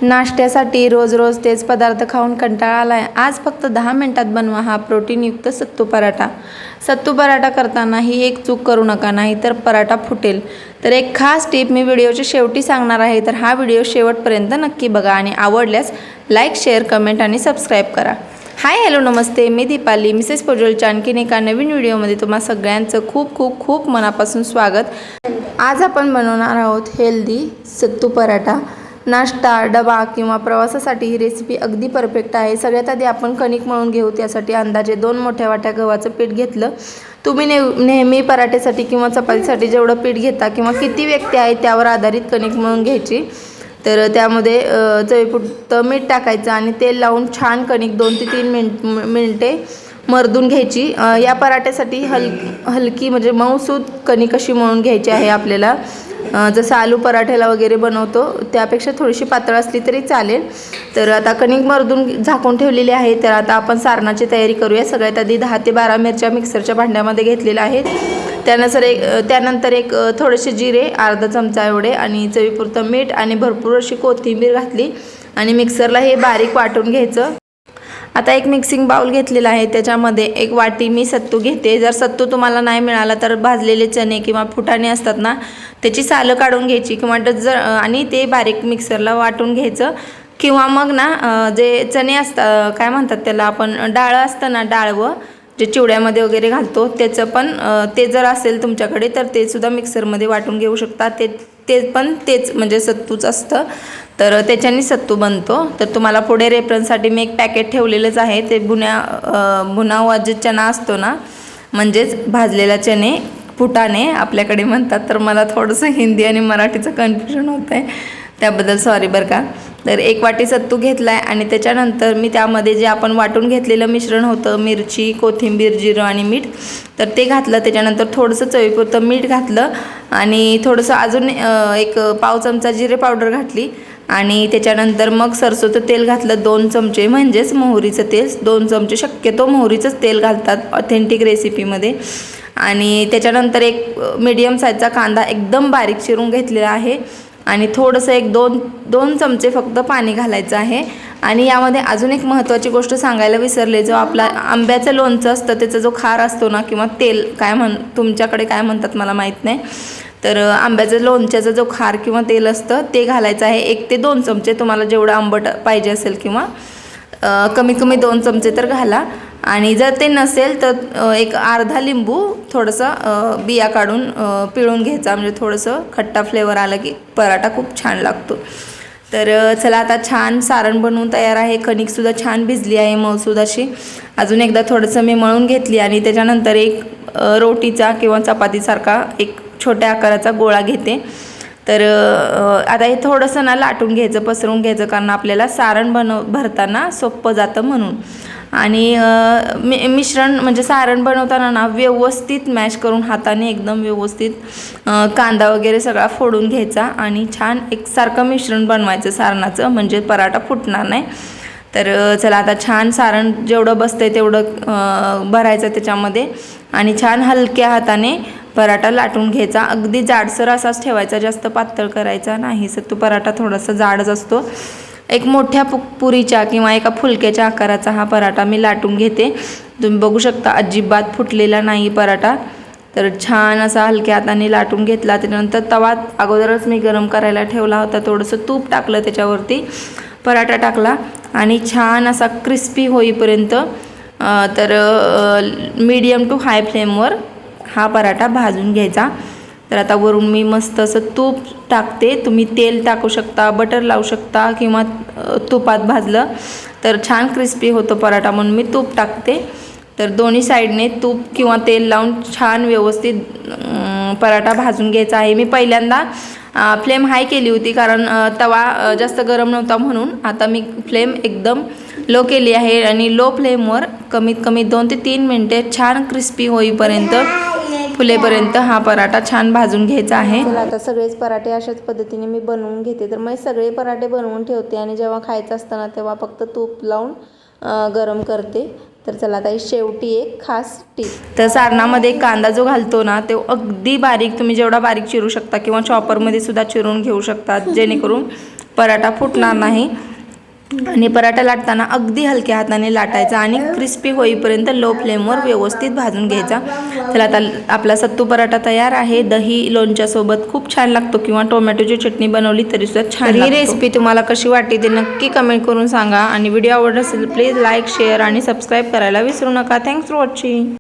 नाश्त्यासाठी रोज रोज तेच पदार्थ खाऊन कंटाळा आलाय, आज फक्त 10 मिनिटात बनवा हा प्रोटीनयुक्त सत्तू पराठा। सत्तू पराठा करताना ही एक चूक करू नका, नाही तर पराठा फुटेल। तर एक खास टिप मी व्हिडिओच्या शेवटी सांगणार आहे, तर हा व्हिडिओ शेवटपर्यंत नक्की बघा आणि आवडल्यास लाईक, शेअर, कमेंट आणि सबस्क्राईब करा। हाय, हॅलो, नमस्ते, मी दीपाली, मिसेस पोजलच्या आणखीन एका नवीन व्हिडिओमध्ये तुम्हा सगळ्यांचं खूप खूप खूप मनापासून स्वागत। आज आपण बनवणार आहोत हेल्दी सत्तू पराठा। नाश्ता, डबा किंवा प्रवासासाठी ही रेसिपी अगदी परफेक्ट आहे। सगळ्यात आधी आपण कणिक मळून घेऊ। त्यासाठी अंदाजे 2 मोठ्या वाट्या गव्हाचं पीठ घेतलं। तुम्ही नेहमी पराठ्यासाठी किंवा चपातीसाठी जेवढं पीठ घेता किंवा किती व्यक्ती आहेत त्यावर आधारित कणिक मळून घ्यायची। तर त्यामध्ये चवीपुरतं मीठ टाकायचं आणि तेल लावून छान कणिक 2 ते 3 मिनिटे मर्दून घ्यायची। या पराठ्यासाठी हलकी म्हणजे मऊसूत कणिक अशी मळून घ्यायची आहे आपल्याला। जसं आलू पराठ्याला वगैरे बनवतो त्यापेक्षा थोडीशी पातळ असली तरी चालेल। तर आता कणिक मर्दून झाकून ठेवलेली आहे। तर आता आपण सारणाची तयारी करूया। सगळ्यात आधी 10 ते 12 मिरच्या मिक्सरच्या भांड्यामध्ये घेतलेल्या आहेत। त्यानंतर एक थोडेसे जिरे, अर्धा चमचा एवढे आणि चवीपुरतं मीठ आणि भरपूर अशी कोथिंबीर घातली आणि मिक्सरला हे बारीक वाटून घ्यायचं। आता एक मिक्सिंग बाउल घेतलेला आहे, त्याच्यामध्ये 1 वाटी मी सत्तू घेते। जर सत्तू तुम्हाला नाही मिळाला तर भाजलेले चणे किंवा फुटाणे असतात ना, त्याची सालं काढून घ्यायची किंवा आणि ते बारीक मिक्सरला वाटून घ्यायचं। किंवा मग ना जे चणे असतात, काय म्हणतात त्याला आपण, डाळ असतं ना, डाळवं जे चिवड्यामध्ये वगैरे घालतो, त्याचं पण ते जर असेल तुमच्याकडे तर ते सुद्धा मिक्सरमध्ये वाटून घेऊ शकता। तेच म्हणजे सत्तूच असतं, तर त्याच्याने सत्तू बनतो। तर तुम्हाला पुढे रेफरन्ससाठी मी एक पॅकेट ठेवलेलंच आहे। ते भुना हुआ जे चना असतो ना, म्हणजेच भाजलेला चणे, फुटाणे आपल्याकडे म्हणतात। तर मला थोडंसं हिंदी आणि मराठीचं कन्फ्युजन होतं आहे, त्याबद्दल सॉरी बरं का। तर 1 वाटी सत्तू घेतला आहे आणि त्याच्यानंतर मी त्यामध्ये जे आपण वाटून घेतलेलं मिश्रण होतं, मिरची, कोथिंबीर, जिरं आणि मीठ, तर ते घातलं। त्याच्यानंतर थोडंसं चवीपुरतं मीठ घातलं आणि थोडंसं अजून एक पाव चमचा जिरे पावडर घातली आणि त्याच्यानंतर मग सरसोचं तेल घातलं 2 चमचे, म्हणजेच मोहरीचं तेल 2 चमचे, शक्यतो मोहरीचंच तेल घालतात ऑथेंटिक रेसिपीमध्ये। आणि त्याच्यानंतर एक मीडियम साईजचा कांदा एकदम बारीक चिरून घेतलेला आहे आणि थोडंसं एक 2 चमचे फक्त पाणी घालायचं आहे। आणि यामध्ये अजून एक महत्त्वाची गोष्ट सांगायला विसरले, जो आपला आंब्याचं लोणचं असतं त्याचा जो खार असतो ना, किंवा तेल तुमच्याकडे काय म्हणतात मला माहीत नाही, तर आंब्याचं लोणच्याचा जो खार किंवा तेल असतं ते घालायचं आहे। 1 ते 2 चमचे, तुम्हाला जेवढं आंबट पाहिजे असेल किंवा कमीत कमी 2 चमचे तर घाला। आणि जर ते नसेल तर एक अर्धा लिंबू थोडंसं बिया काढून पिळून घ्यायचा, म्हणजे थोडंसं खट्टा फ्लेवर आला की पराठा खूप छान लागतो। तर चला, आता छान सारण बनवून तयार आहे। कणिकसुद्धा छान भिजली आहे, मऊसूद अशी। अजून एकदा थोडंसं मी मळून घेतली आणि त्याच्यानंतर एक रोटीचा किंवा चपातीसारखा एक छोट्या आकाराचा गोळा घेते। तर आता हे थोडंसं ना लाटून घ्यायचं, पसरून घ्यायचं, कारण आपल्याला सारण भरताना सोपं जातं म्हणून। आणि मिश्रण म्हणजे सारण बनवताना ना व्यवस्थित मॅश करून हाताने एकदम व्यवस्थित कांदा वगैरे सगळा फोडून घ्यायचा आणि छान एकसारखं मिश्रण बनवायचं सारणाचं, म्हणजे पराठा फुटणार नाही। तर चला, आता छान सारण जेवढं बसतंय तेवढं भरायचं त्याच्यामध्ये आणि छान हलक्या हाताने पराठा लाटून घ्यायचा। अगदी जाडसर असाच ठेवायचा, जास्त पातळ करायचा नाही। सत्तू पराठा थोडासा जाडच असतो। एक मोठ्या पुरीच्या किंवा एका फुलक्याच्या आकाराचा हा पराठा मी लाटून घेते। तुम्ही बघू शकता अजिबात फुटलेला नाही पराठा। तर छान असा हलक्या हाताने लाटून घेतला। त्यानंतर तवा अगोदरच मी गरम करायला ठेवला होता, थोडंसं तूप टाकलं, त्याच्यावरती पराठा टाकला आणि छान असा क्रिस्पी होईपर्यंत तर मीडियम टू हाय फ्लेमवर हा पराठा भाजून घ्यायचा। तर आता वरून मी मस्त असं तूप टाकते, तुम्ही तेल टाकू शकता, बटर लावू शकता किंवा तुपात भाजलं तर छान क्रिस्पी होतो पराठा, म्हणून मी तूप टाकते। तर दोन्ही साईडने तूप किंवा तेल लावून छान व्यवस्थित पराठा भाजून घ्यायचा आहे। मी पहिल्यांदा फ्लेम हाय केली होती, कारण तवा जास्त गरम नव्हता म्हणून। आता मी फ्लेम एकदम लो केली आहे आणि लो फ्लेमवर कमीत कमी 2 ते 3 मिनिटे छान क्रिस्पी होईपर्यंत, फुलेपर्यंत हा पराठा छान भाजून घ्यायचा आहे। चला, आता सगळेच पराठे अशाच पद्धतीने मी बनवून घेते। तर मी सगळे पराठे बनवून ठेवते आणि जेव्हा खायचं असताना तेव्हा फक्त तूप लावून गरम करते। तर चला, आता शेवटी एक खास टिप, तर सारणामध्ये कांदा जो घालतो ना, तो अगदी बारीक, तुम्ही जेवढा बारीक चिरू शकता किंवा चॉपरमध्ये सुद्धा चिरून घेऊ शकता, जेणेकरून पराठा फुटणार नाही. आणि पराठा लाटताना अगदी हलक्या हाताने लाटायचा आणि क्रिस्पी होईपर्यंत लो फ्लेमवर व्यवस्थित भाजून घ्यायचा. चला आता आपला सत्तू पराठा तयार आहे. दही लोणच्यासोबत खूप छान लागतो किंवा टोमॅटोची चटणी बनवली तरीसुद्धा छान लागतो. ही रेसिपी तुम्हाला कशी वाटते ते नक्की कमेंट करून सांगा आणि व्हिडिओ आवडला असेल प्लीज लाईक शेअर आणि सबस्क्राईब करायला विसरू नका. Thanks for watching.